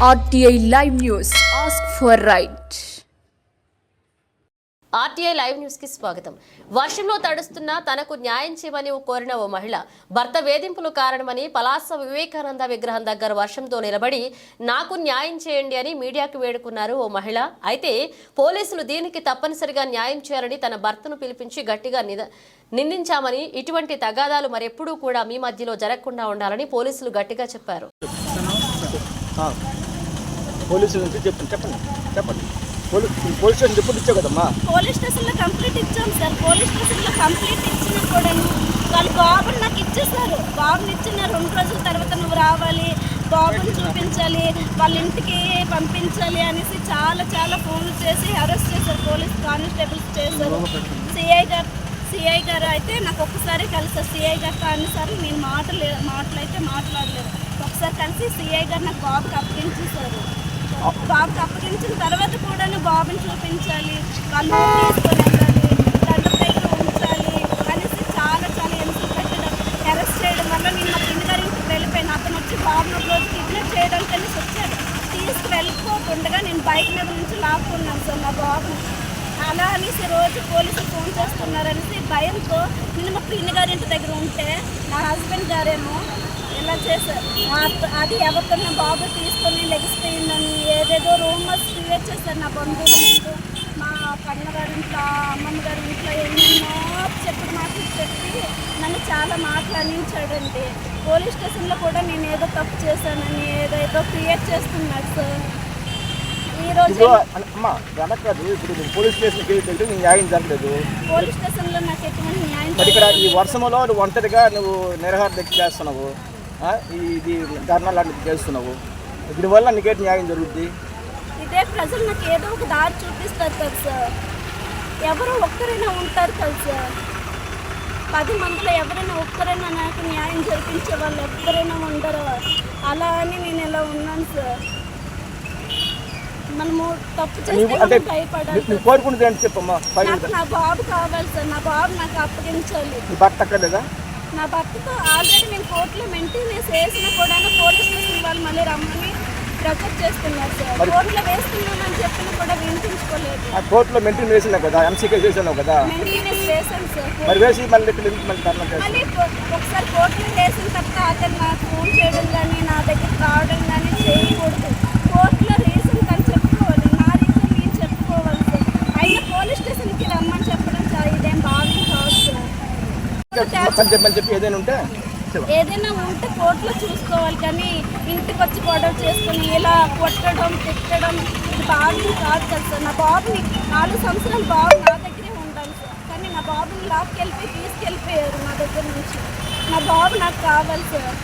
RTI Live News. Ask for right. RTI live news కి స్వాగతం. వర్షంలో తడుస్తున్న తనకు న్యాయం చేయమని కోరిన ఓ మహిళ భర్త వేధింపులు కారణమని పలాస వివేకానంద విగ్రహం దగ్గర వర్షంతో నిలబడి నాకు న్యాయం చేయండి అని మీడియాకు వేడుకున్నారు ఓ మహిళ. అయితే పోలీసులు దీనికి తప్పనిసరిగా న్యాయం చేయాలని తన భర్తను పిలిపించి గట్టిగా నిందించామని, ఇటువంటి తగాదాలు మరెప్పుడూ కూడా మీ మధ్యలో జరగకుండా ఉండాలని పోలీసులు గట్టిగా చెప్పారు. పోలీస్ స్టేషన్ రిపోర్ట్ ఇచ్చావు కదమ్మా? పోలీస్ స్టేషన్లో కంప్లీట్ ఇచ్చాం సార్. పోలీస్ స్టేషన్లో కంప్లీట్ ఇచ్చిన కూడా వాళ్ళు బాబుని నాకు ఇచ్చేసారు. బాబుని ఇచ్చిన 2 రోజుల తర్వాత నువ్వు రావాలి, బాబుని చూపించాలి, వాళ్ళ ఇంటికి పంపించాలి అనేసి చాలా ఫోన్లు చేసి అరెస్ట్ చేశారు. పోలీస్ కానిస్టేబుల్స్ చేశారు. సిఐ గారు అయితే నాకు ఒక్కసారి కలిసారు. సిఐ గారితో అన్నిసార్లు నేను మాటలైతే మాట్లాడలేదు. ఒకసారి కలిసి సిఐ గారు నాకు బాబుకి అప్పగించేశారు. బాబుకి అప్పగించిన తర్వాత కూడా బాబుని చూపించాలి, వాళ్ళు తీసుకొని వెళ్ళాలి, దండం దగ్గర ఉంచాలి అనేసి చాలా ఎన్నికలు పెట్టడం, అరెస్ట్ చేయడం వల్ల నేను మా పిన్ని గారి ఇంటికి వెళ్ళిపోయాను. అతను వచ్చి బాబుని ఒక రోజు కిడ్నాప్ చేయడానికి అనేసి వచ్చాడు. తీసుకువెళ్ళిపోతుండగా నేను బైక్ మీద నుంచి లాక్కున్నాను సార్ నా బాబుని. అలా అనేసి రోజు పోలీసులు ఫోన్ చేస్తున్నారనేసి భయంతో నేను మా పిన్ని గారి ఇంటి దగ్గర ఉంటే నా హస్బెండ్ గారేమో ఇలా చేశారు. అది ఎవరికన్నా బాబు తీసుకొని లెగిసిపోయిందని ఏదేదో రూమర్స్ క్రియేట్ చేశారు. నా బంధువుల ముందు, మా కన్నగారి ఇంట్లో, అమ్మమ్మ గారి ఇంట్లో ఎన్నెన్నో చెప్పిన మాటలు చెప్పి నన్ను చాలా మాట్లాడించాడండి. పోలీస్ స్టేషన్లో కూడా నేను ఏదో తప్పు చేశానని ఏదో క్రియేట్ చేస్తున్నాడు సార్. ఈరోజు పోలీస్ స్టేషన్ న్యాయం జరగలేదు. పోలీస్ స్టేషన్లో నాకు ఎటువంటి న్యాయం ఇక్కడ ఈ వర్షంలో నువ్వు ఒంటరిగా నువ్వు నిరహార దీక్ష చేస్తున్నావు, ఇది ధర్నా లాంటిది చేస్తున్నావు, దీనివల్ల నీకేంటి న్యాయం జరుగుద్ది? ఇదే ప్రజలు నాకు ఏదో ఒక దారి చూపిస్తారు కదా సార్. ఎవరో ఒక్కరైనా ఉంటారు కదా సార్. 10 మందిలో ఎవరైనా ఒక్కరైనా నాకు న్యాయం జరిపించే వాళ్ళు ఎక్కరైనా ఉండరు. అలా అని నేను ఇలా ఉన్నాను సార్. మనము తప్పు చేస్తే భయపడాలి. కోరుకుంటుంది అని చెప్పమ్మా. నా బాబు కావాలి సార్. నా బాబు నాకు అప్పగించాలి. భర్త అక్కర్లేదా? నా భర్తతో ఆల్రెడీ నేను కోర్టులో మెయింటెనెన్స్ వేసినా కూడా పోలీస్ స్టేషన్ వాళ్ళు మళ్ళీ రమ్మని ప్రొజెక్ట్ చేస్తున్నారు సార్. కోర్టులో వేస్తున్నామని చెప్పినా కూడా వినిపించుకోలేదు. కోర్టులో మెయింటెనెన్స్ వేసినా కదా, ఎంసీకే చేసాను కదా. మెయింటెనెన్స్ వేసాను సార్. మరి వేసి మళ్ళీ మళ్ళీ ఒకసారి కోర్టులో వేసిన తర్వాత అతను నాకు ఫోన్ చేయడం కానీ నా దగ్గర రావడం కానీ చేయకూడదు. కోర్టులో రీజన్ కానీ చెప్పుకోవాలి, నా రీజన్ నేను చెప్పుకోవాలి సార్. అయినా పోలీస్ స్టేషన్కి రమ్మని చెప్పడం ఇదేం బాగా కాదు సార్. ఏదైనా ఉంటే కోర్టులో చూసుకోవాలి, కానీ ఇంటికి వచ్చి గొడవ చేసుకుని ఇలా కొట్టడం తిట్టడం ఇది బాగుంది కాదు కదా సార్. నా బాబుని 4 సంవత్సరాలు బాబు నా దగ్గరే ఉండాలి సార్, కానీ నా బాబుని తీసుకెళ్ళిపోయారు నా దగ్గర నుంచి. నా బాబు నాకు కావాలి సార్.